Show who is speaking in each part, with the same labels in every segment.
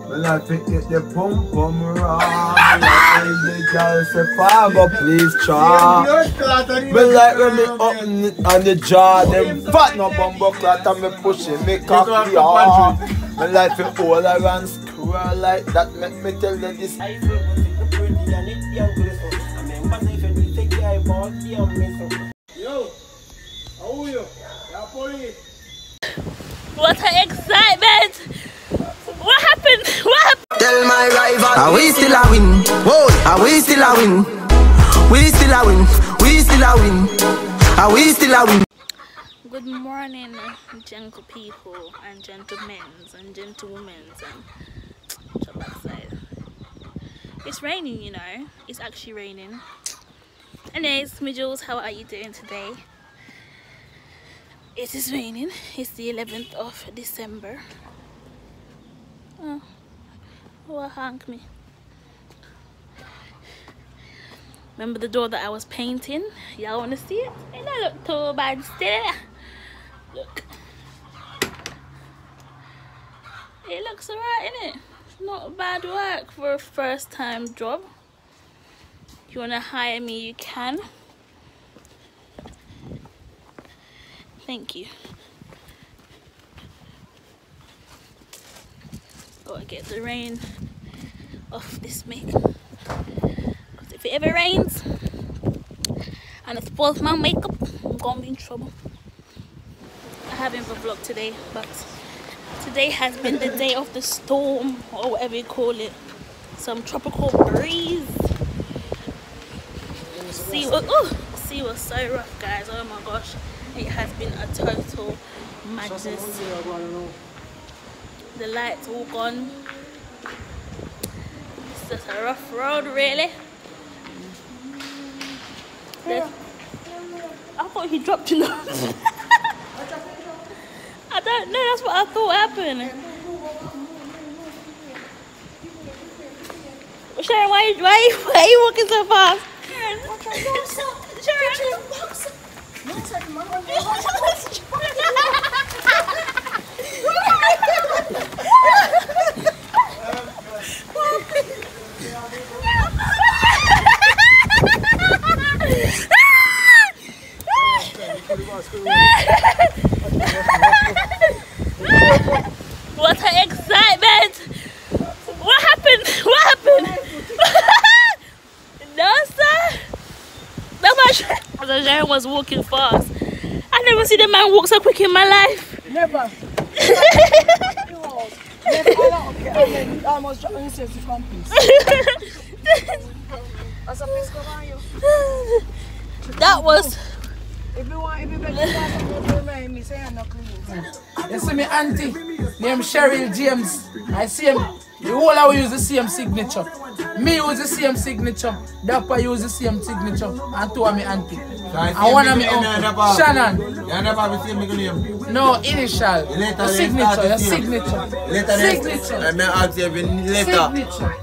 Speaker 1: Well, I think it the pump rock. Like the girl say, Fargo, please try. Well, like when me up on the jaw, them fat no bumbo clot and me pushing me cock the arm. Well, like the all around squirrel like that, make me tell them this.
Speaker 2: I feel the pretty and it young little. I mean, but if you take the eyeball, yo, how are you? Yeah, police.
Speaker 3: What an excitement! What happened? What happened?
Speaker 4: Tell my rival, are we still a win? Whoa, are we still a win? We still a win. We still a win. Are we still a win?
Speaker 3: Good morning, gentle people and gentlemen and gentlewomen and jump outside. It's raining, you know. It's actually raining. Anyways, my Jules, how are you doing today? It is raining. It's the 11th of December. Oh, what hanged me? Remember the door that I was painting? Y'all wanna see it? It don't look too bad still. Look. It looks alright, innit? Not bad work for a first time job. If you wanna hire me, you can. Thank you. Gotta get the rain off this makeup. Because if it ever rains and it spoils my makeup, I'm gonna be in trouble. I haven't vlogged today, but today has been the day of the storm, or whatever you call it. Some tropical breeze. Sea was so rough, guys. Oh my gosh. It has been a total madness. The lights all gone. It's just a rough road, really. I thought he dropped your nose. I don't know, that's what I thought happened. Sharon, why are you walking so fast? Sharon. What an excitement! What happened? What happened? No, sir. The Sharon was walking fast. I never see the man walk so quick in my life.
Speaker 5: Never. I almost dropped in the companies.
Speaker 3: That was.
Speaker 5: If you want, to remind me, say I'm not clean.
Speaker 6: You see me auntie, named Cheryl James. I see him. The whole I will use the same signature. Me use the same signature. Dapper use the same signature. And two of me auntie. And one of me uncle. Shannon.
Speaker 1: You never have the same name?
Speaker 6: No, initial. Your signature. Your signature. Signature.
Speaker 1: I may ask you even later.
Speaker 6: Signature.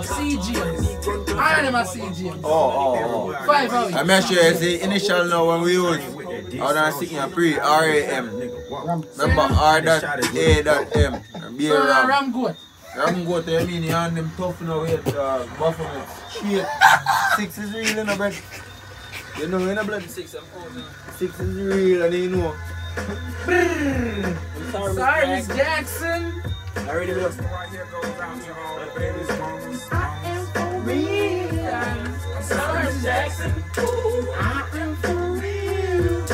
Speaker 6: C. James. I am a C. James.
Speaker 1: Oh.
Speaker 6: 5 hours.
Speaker 1: I'm not sure it's the initial now when we use. I don't think a pre RAM. Remember R.A.M.
Speaker 6: So Ram good.
Speaker 1: I'm going to mean you and them tough now with buffalo straight. 6 is real in the bread. You know in the blood 6 I'm calling. 6 is real and you know.
Speaker 6: Sorry, Miss Jackson.
Speaker 1: I already lost.
Speaker 6: Sorry, Jackson. I am for real.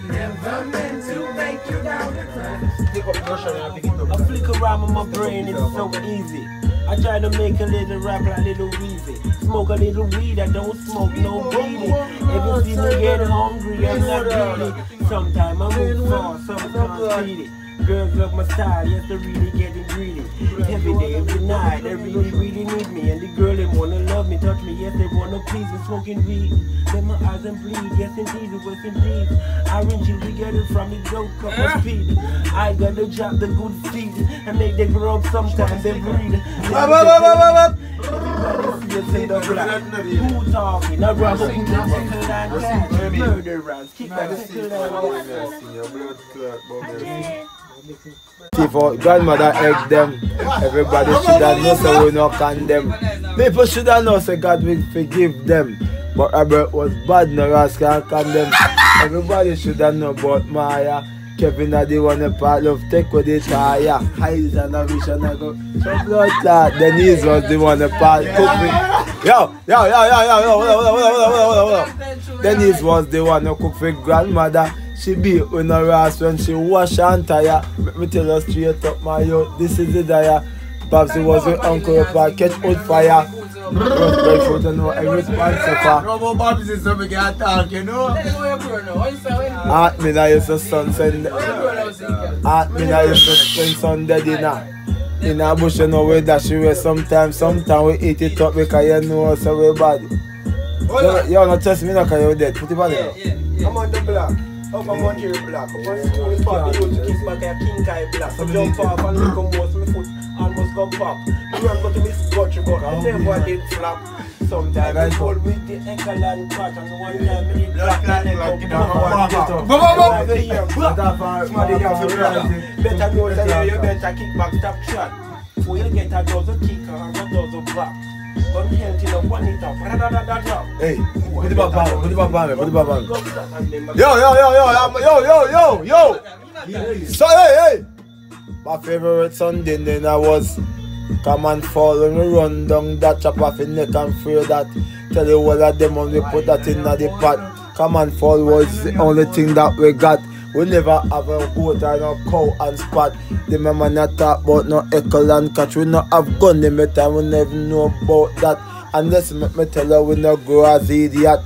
Speaker 6: Never meant to make you down the ground.
Speaker 1: Pick up the cushion and pick it up.
Speaker 2: I flick around with my brain, it's so easy. I try to make a little rap like Little Weezy. Smoke a little weed, I don't smoke no weedy. Every see me get hungry, I'm not greedy. Sometimes I move fast, sometimes speedy. Girls love my style, yes, they're really getting greedy. Every day, every night, they really need me. And the girl, they wanna love me, touch me, yes, they wanna please me. Smoking weed, let my eyes and bleed, yes indeed, it was indeed. Orange juice, we get it from the dope cup of speed. I gotta drop the good seed and make them grow up sometimes, they breed. Everybody see us in the black. Who talking? I rock up in the tickle and catch. Murderers, keep that tickle and
Speaker 1: For grandmother egg them. Everybody should have known so we not condemn. People should have known so God will forgive them. But Robert was bad, no rascal and condemn. Everybody should have known about Maya. Kevin had the one part of take with the tire. Highs and a vision I go. So blood clot. Denise was the one part cook me. Yo. Denise was the one who cook for grandmother. She beat with no ras when she wash and tire. Let me tell her straight up my yo, this is the dire. Babsy was with Uncle Papa, catch wood fire. Breakfast and no every sponsor.
Speaker 2: No Babsy is something I talk, you know.
Speaker 1: Aunt Mina used to son send. Aunt Mina used to send son dead in a bush, you know where that she was sometimes we eat it up because you know so we bad. You don't trust me now because you're dead. Put it on there.
Speaker 2: I'm on the block. Up on Montreal block. Up on school park, they used to kick back a king kai block. So jump off and look almost my foot almost got pop. You run go to Miss Gotcha, but I never did flap. Sometimes I hold with the Ekaland crack and one time I did black and I better know that you better kick back stop shot. Before you get a dozen kicker and a dozen back.
Speaker 1: Hey, put the back on, put the back on, put the back on. Yo. So hey. My favorite Sunday then I was come and fall when we run down that chop off in neck and free that. Tell you all of them when we put that in the pot. Come and fall was the only thing that we got. We never have a goat or no cow and spot. The man not talk about no echo and catch. We not have gun them time, we never know about that. Unless me tell her we not go as idiot.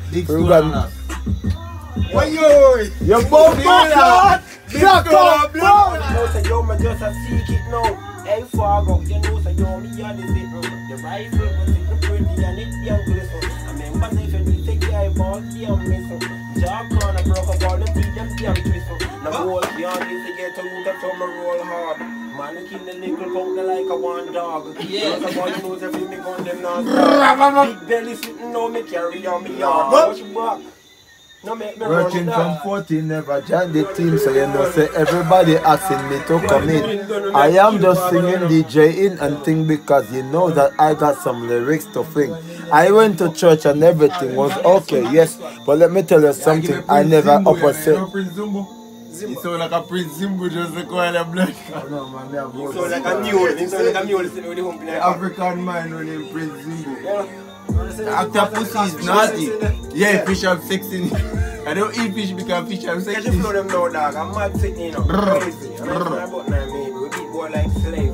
Speaker 2: Why you?
Speaker 1: You both do that! Shut up, bro!
Speaker 2: You know say yo, me just a seek it now. Hey, Fargo, you know say yo, me a the zip. The rifle was in the pretty and it young glisten. I remember if you need to get eyeball, damn missing. Jaw corner broke up all the feet, them damn twisting. Now whole yarn is to get to root up from a roll hard. Man, you kill the nickel pound like a one dog. Yeah. Because all you know is every me gun them not stop. Big belly sitting on me carry on me yard. Push back. No,
Speaker 1: working from 14, never joined the team, so you know, say everybody asking me to come in. I am just singing DJing and thing because you know that I got some lyrics to sing. I went to church and everything was okay, yes, but let me tell you something, I never opposite.
Speaker 2: He sound like a Prince Zimbo just to call him black.
Speaker 1: No, man, they have
Speaker 2: he sound like a mule. He sound like a mule sitting with the hump in the
Speaker 1: African man when named Prince Zimbo.
Speaker 2: After pussy is naughty. Yeah, fish have sex in it. I don't eat fish because fish have sex in it. Them now, dog. I'm mad sitting, you know. Crazy. I'm not about now, maybe. We beat boy like slavery.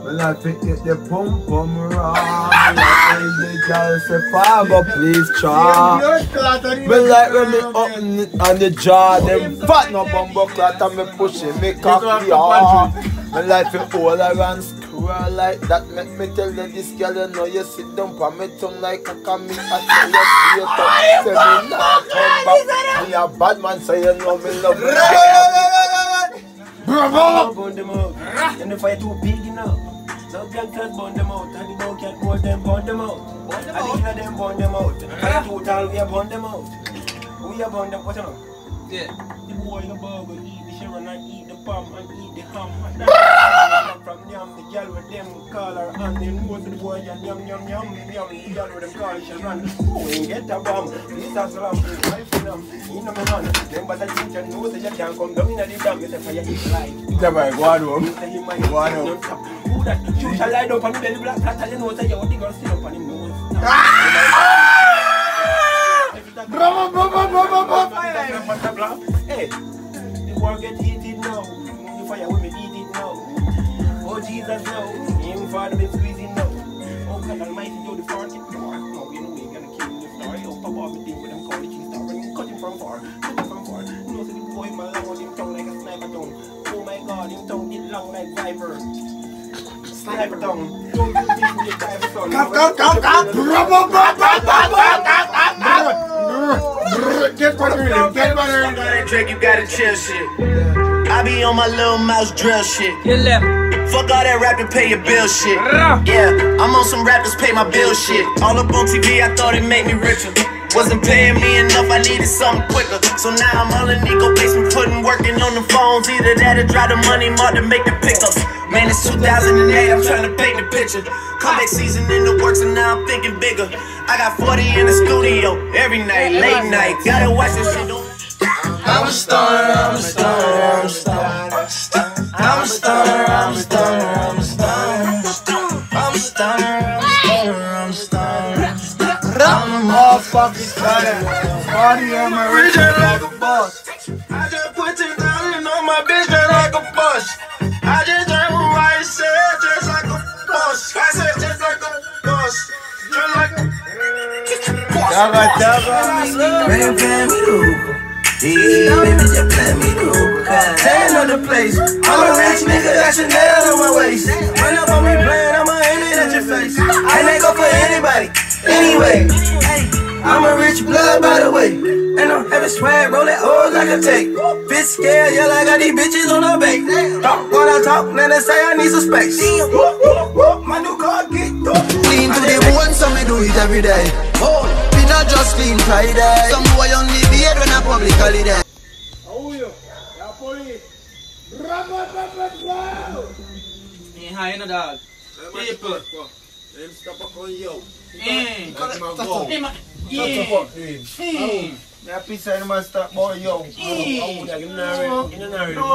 Speaker 1: Well, I think if the pump around, like the girl say, Fargo, please try. But like when me open it on the jaw, them fat no bumbo clot and me pushing me cock the arm. Me like it all around square like that. Make me tell you this girl, you know you sit down for me tongue like a commie. I tell you straight up, say me not come back. Me a bad man, so you know me love you.
Speaker 2: Bravo! Burn them out. And the fire too big enough. No gangsters burn them out. And the dog can't burn them out. And the killer them burn them out. And the total we have burn them out. We have burn them. Watch out. Yeah. The boy in the burger eat the Sharon and eat the palm and eat the ham. And that's from yam. The girl with them call her and they know the boy and yum. The girl with them call her Sharon. Oh, you get a bomb. This is a slam. My freedom. You know me man. Remember that you know that you can't come down in the dam. You say fire is life.
Speaker 1: Go on home.
Speaker 2: Go on home. Who that? You shall lie down on the belly black cat and you know that you're the girl still up on him nose. Hey, the war get heated now. The fire will be heated now. Oh Jesus now. Him father been squeezing now. Oh God Almighty, do the 40th floor. Oh, you know we gonna kill him the story. Oh, pop off the thing with them call it cheese star. And cut him from far. No, so the boy my long on him tongue like a sniper tongue. Oh my God, him tongue get long like viper. Sniper tongue. Don't do this with your diver son.
Speaker 7: Get Drake, you gotta chill shit. I be on my little mouse drill shit. Fuck all that rap and pay your bill shit. Yeah, I'm on some rappers pay my bill shit. All up on TV, I thought it made me richer. Wasn't paying me enough, I needed something quicker. So now I'm all in Nico basement, working on the phones. Either that or drive the money mark to make the pickups. Man, it's 2008, I'm trying to paint the picture. Comeback season in the works and now I'm thinking bigger. I got 40 in the studio every night, late night. Gotta watch this shit. I'm a stunner, I'm a stunner, I'm a stunner. I'm a stunner, I'm a stunner, I'm a stunner. I'm a stunner, I'm a stunner, I'm a stunner. I'm a motherfucking stunner. Party, I'm a rich like a boss. I just put 10,000 on my bitch just like a boss. I just drank what I said just like a boss. I said just like a boss. Just like a boss.
Speaker 4: Baby, play me the hookah. Baby, just play me the hookah. Staying on the place. I'm a rich nigga, got Chanel on my waist. Run up on me playing, I'ma aim it at your face. I ain't go for anybody. Anyway, I'm a rich blood by the way. And I'm having swag, roll that O's like a tape. Bitch scared, yeah, I got these bitches on the bait. Talk when I talk, then they say I need some space. My new car get clean to the bone, so me do it every day. Be not just clean Friday. Some boy only beard when I public holiday.
Speaker 6: Ain't high in the dog. People.
Speaker 1: Them stop up on you. That piece of them stop boy yo.
Speaker 2: You know not really.